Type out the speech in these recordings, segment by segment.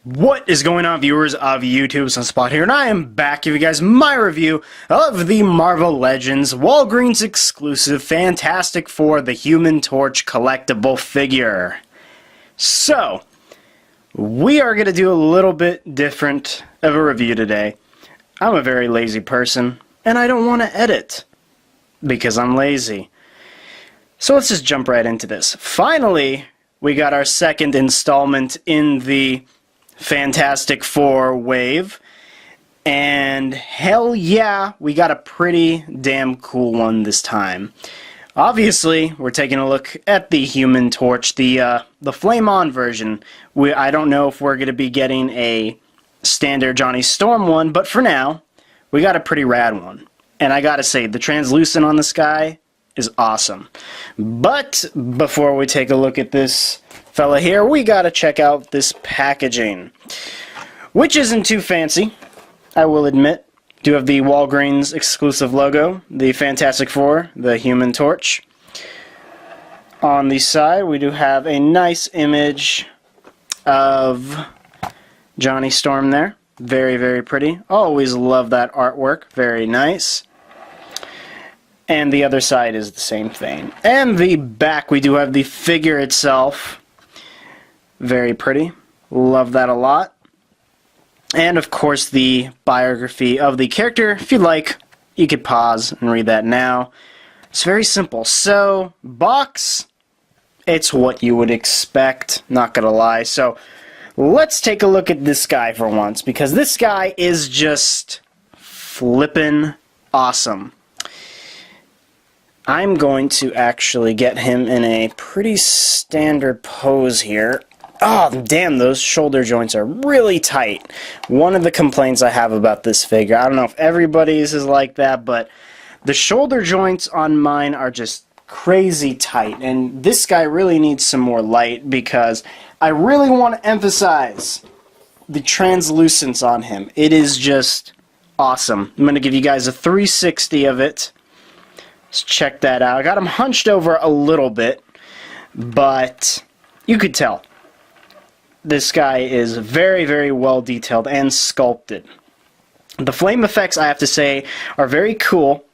What is going on, viewers of YouTube? SunSpot here, and I am back to give you guys my review of the Marvel Legends Walgreens exclusive Fantastic Four The Human Torch collectible figure. So, we are going to do a little bit different of a review today. I'm a very lazy person, and I don't want to edit because I'm lazy. So let's just jump right into this. Finally, we got our second installment in the Fantastic Four wave, and hell yeah, we got a pretty damn cool one this time. Obviously, we're taking a look at the Human Torch, the Flame On version. I don't know if we're going to be getting a standard Johnny Storm one, but for now, we got a pretty rad one. And I gotta say, the translucent on the sky is awesome. But before we take a look at this fella here, we gotta check out this packaging, which isn't too fancy, I will admit. Do have the Walgreens exclusive logo, the Fantastic Four, the Human Torch. On the side, we do have a nice image of Johnny Storm there. Very, very pretty. Always love that artwork. Very nice. And the other side is the same thing. And the back, we do have the figure itself. Very pretty. Love that a lot. And of course the biography of the character. If you'd like, you could pause and read that now. It's very simple. So, box, it's what you would expect. Not gonna lie. So, let's take a look at this guy for once, because this guy is just flippin' awesome. I'm going to actually get him in a pretty standard pose here. Oh, damn, those shoulder joints are really tight. One of the complaints I have about this figure, I don't know if everybody's is like that, but the shoulder joints on mine are just crazy tight, and this guy really needs some more light because I really want to emphasize the translucence on him. It is just awesome. I'm going to give you guys a 360 of it. Let's check that out. I got him hunched over a little bit, but you could tell this guy is very, very well detailed and sculpted. The flame effects, I have to say, are very cool.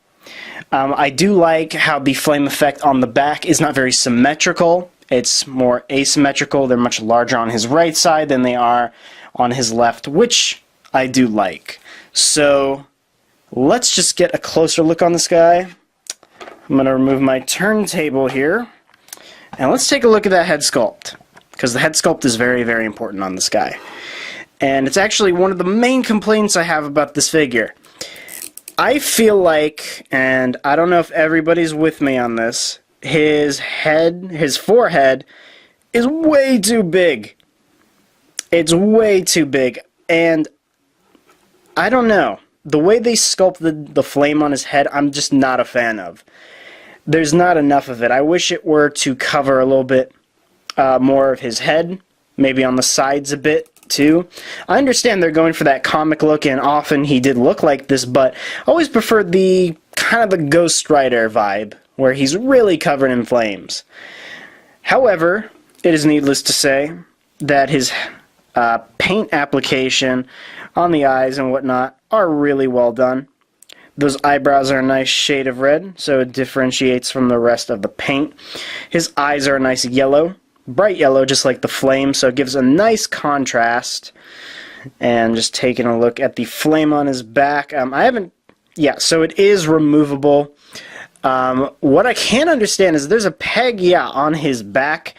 I do like how the flame effect on the back is not very symmetrical. It's more asymmetrical. They're much larger on his right side than they are on his left, which I do like. So let's just get a closer look on this guy. I'm going to remove my turntable here, and let's take a look at that head sculpt, because the head sculpt is very, very important on this guy. And it's actually one of the main complaints I have about this figure. I feel like, and I don't know if everybody's with me on this, his forehead is way too big. It's way too big, and I don't know. The way they sculpted the flame on his head, I'm just not a fan of. There's not enough of it. I wish it were to cover a little bit more of his head, maybe on the sides a bit too. I understand they're going for that comic look, and often he did look like this, but I always preferred the kind of the Ghost Rider vibe, where he's really covered in flames. However, it is needless to say that his paint application on the eyes and whatnot are really well done. Those eyebrows are a nice shade of red, so it differentiates from the rest of the paint. His eyes are a nice yellow, bright yellow, just like the flame, so it gives a nice contrast. And just taking a look at the flame on his back, so it is removable. What I can't understand is there's a peg, on his back.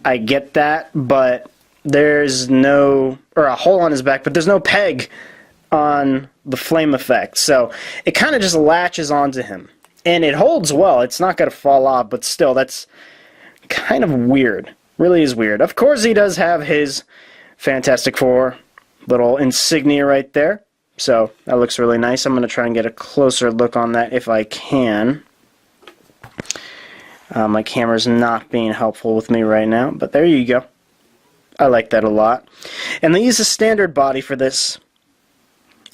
I get that, but there's no, or a hole on his back, but there's no peg on the flame effect. So it kind of just latches onto him. And it holds well. It's not going to fall off, but still, that's kind of weird. Really is weird. Of course, he does have his Fantastic Four little insignia right there. So that looks really nice. I'm going to try and get a closer look on that if I can. My camera's not being helpful with me right now, but there you go. I like that a lot. And they use a standard body for this.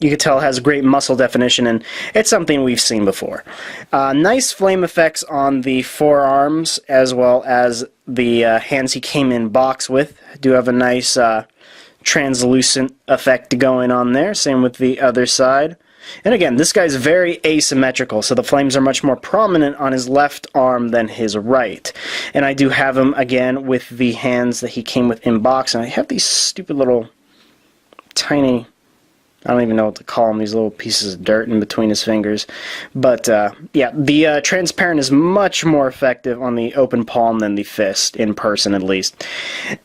You can tell it has great muscle definition, and it's something we've seen before. Nice flame effects on the forearms, as well as the hands he came in box with. Do have a nice translucent effect going on there. Same with the other side. And again, this guy's very asymmetrical, so the flames are much more prominent on his left arm than his right. And I do have him, again, with the hands that he came with in box, and I have these stupid little tiny, I don't even know what to call them, these little pieces of dirt in between his fingers. But, yeah, the transparent is much more effective on the open palm than the fist, in person at least.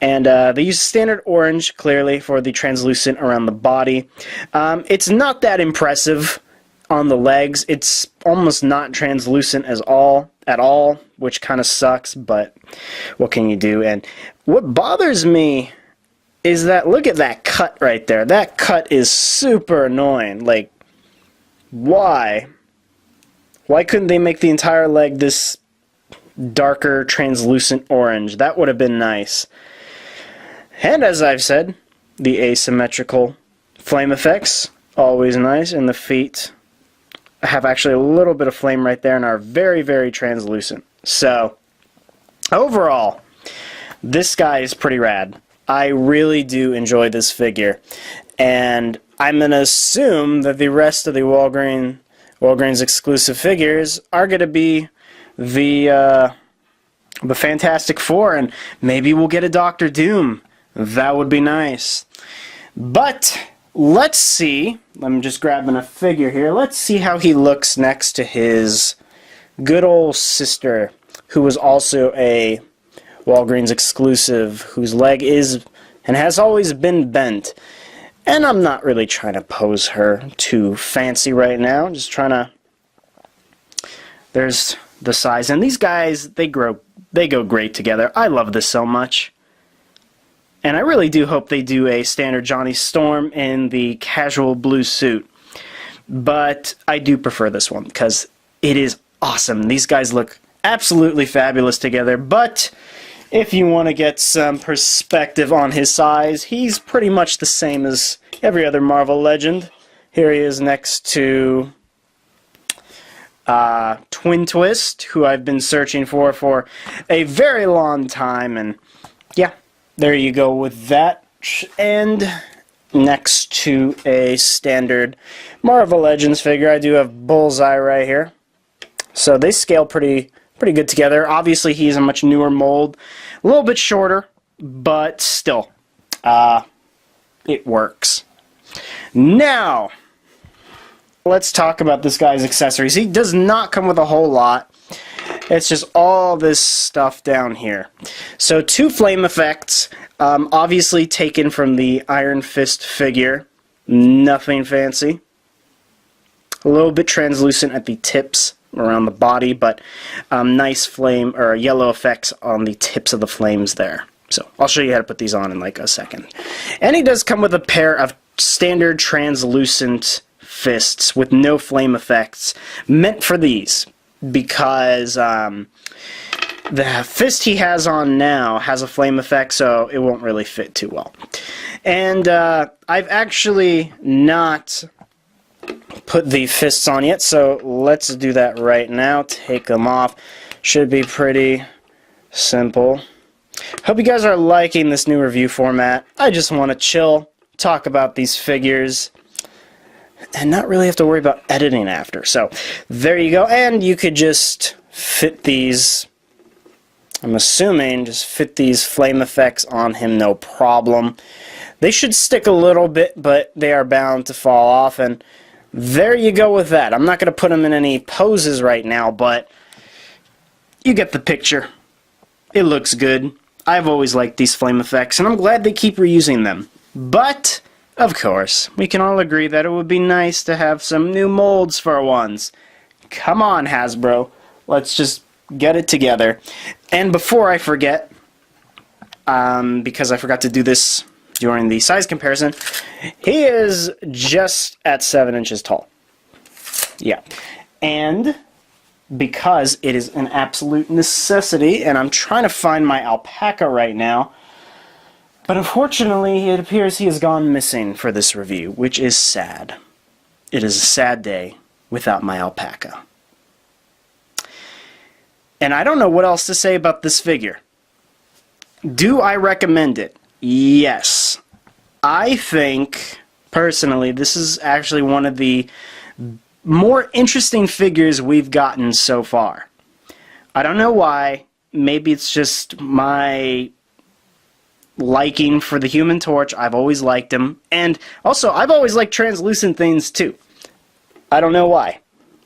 And they use standard orange, clearly, for the translucent around the body. It's not that impressive on the legs. It's almost not translucent at all, which kind of sucks, but what can you do? And what bothers me is that, look at that cut right there. That cut is super annoying. Like, why? Why couldn't they make the entire leg this darker, translucent orange? That would have been nice. And as I've said, the asymmetrical flame effects, always nice. And the feet have actually a little bit of flame right there and are very, very translucent. So, overall, this guy is pretty rad. I really do enjoy this figure, and I'm going to assume that the rest of the Walgreens exclusive figures are going to be the Fantastic Four, and maybe we'll get a Doctor Doom. That would be nice. But let's see. I'm just grabbing a figure here. Let's see how he looks next to his good old sister, who was also a Walgreens exclusive, whose leg is and has always been bent. And I'm not really trying to pose her too fancy right now. Just trying to... There's the size. And these guys, they go great together. I love this so much. And I really do hope they do a standard Johnny Storm in the casual blue suit. But I do prefer this one because it is awesome. These guys look absolutely fabulous together. But if you want to get some perspective on his size, he's pretty much the same as every other Marvel legend. Here he is next to Twin Twist, who I've been searching for a very long time. And yeah, there you go with that. And next to a standard Marvel Legends figure, I do have Bullseye right here. So they scale pretty good together. Obviously, he's a much newer mold, a little bit shorter, but still, it works. Now, let's talk about this guy's accessories. He does not come with a whole lot. It's just all this stuff down here. So, 2 flame effects, obviously taken from the Iron Fist figure. Nothing fancy. A little bit translucent at the tips around the body, but nice flame or yellow effects on the tips of the flames there. So I'll show you how to put these on in like a second. And he does come with a pair of standard translucent fists with no flame effects, meant for these, because the fist he has on now has a flame effect, so it won't really fit too well. And I've actually not put the fists on yet, so let's do that right now. Take them off. Should be pretty simple. Hope you guys are liking this new review format. I just want to chill, talk about these figures, and not really have to worry about editing after. So there you go, and you could just fit these, I'm assuming, just fit these flame effects on him, no problem. They should stick a little bit, but they are bound to fall off, and there you go with that. I'm not going to put them in any poses right now, but you get the picture. It looks good. I've always liked these flame effects, and I'm glad they keep reusing them. But, of course, we can all agree that it would be nice to have some new molds for once. Come on, Hasbro. Let's just get it together. And before I forget, because I forgot to do this during the size comparison, he is just at 7 inches tall. Yeah. And because it is an absolute necessity, and I'm trying to find my alpaca right now, but unfortunately it appears he has gone missing for this review, which is sad. It is a sad day without my alpaca. And I don't know what else to say about this figure. Do I recommend it? Yes. I think, personally, this is actually one of the more interesting figures we've gotten so far. I don't know why. Maybe it's just my liking for the Human Torch. I've always liked him. And also, I've always liked translucent things too. I don't know why.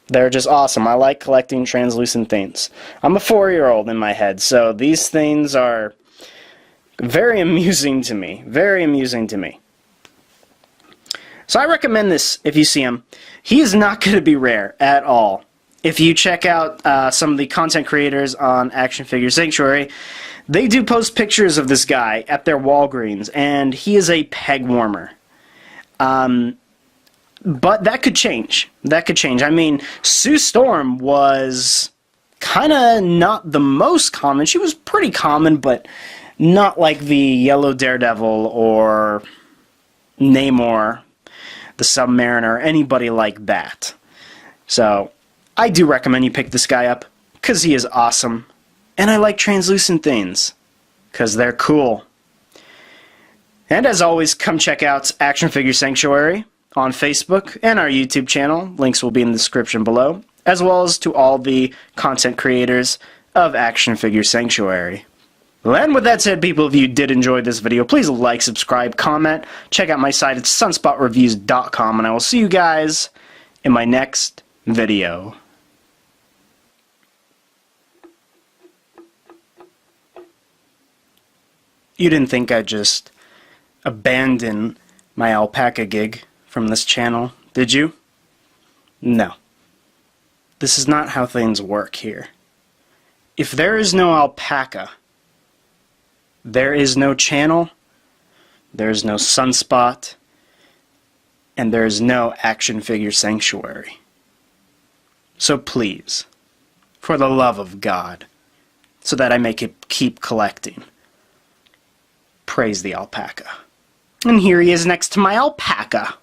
They're just awesome. I like collecting translucent things. I'm a 4-year-old in my head, so these things are very amusing to me. Very amusing to me. So I recommend this if you see him. He is not going to be rare at all. If you check out some of the content creators on Action Figure Sanctuary, they do post pictures of this guy at their Walgreens, and he is a peg warmer. But that could change. That could change. I mean, Sue Storm was kind of not the most common. She was pretty common, but not like the Yellow Daredevil or Namor, the Submariner, anybody like that. So, I do recommend you pick this guy up, because he is awesome. And I like translucent things, because they're cool. And as always, come check out Action Figure Sanctuary on Facebook and our YouTube channel. Links will be in the description below, as well as to all the content creators of Action Figure Sanctuary. And with that said, people, if you did enjoy this video, please like, subscribe, comment, check out my site at SunSpotReviewz.com, and I will see you guys in my next video. You didn't think I'd just abandon my alpaca gig from this channel, did you? No. This is not how things work here. If there is no alpaca, there is no channel, there is no Sunspot, and there is no Action Figure Sanctuary. So please, for the love of God, so that I may keep collecting, praise the alpaca. And here he is next to my alpaca.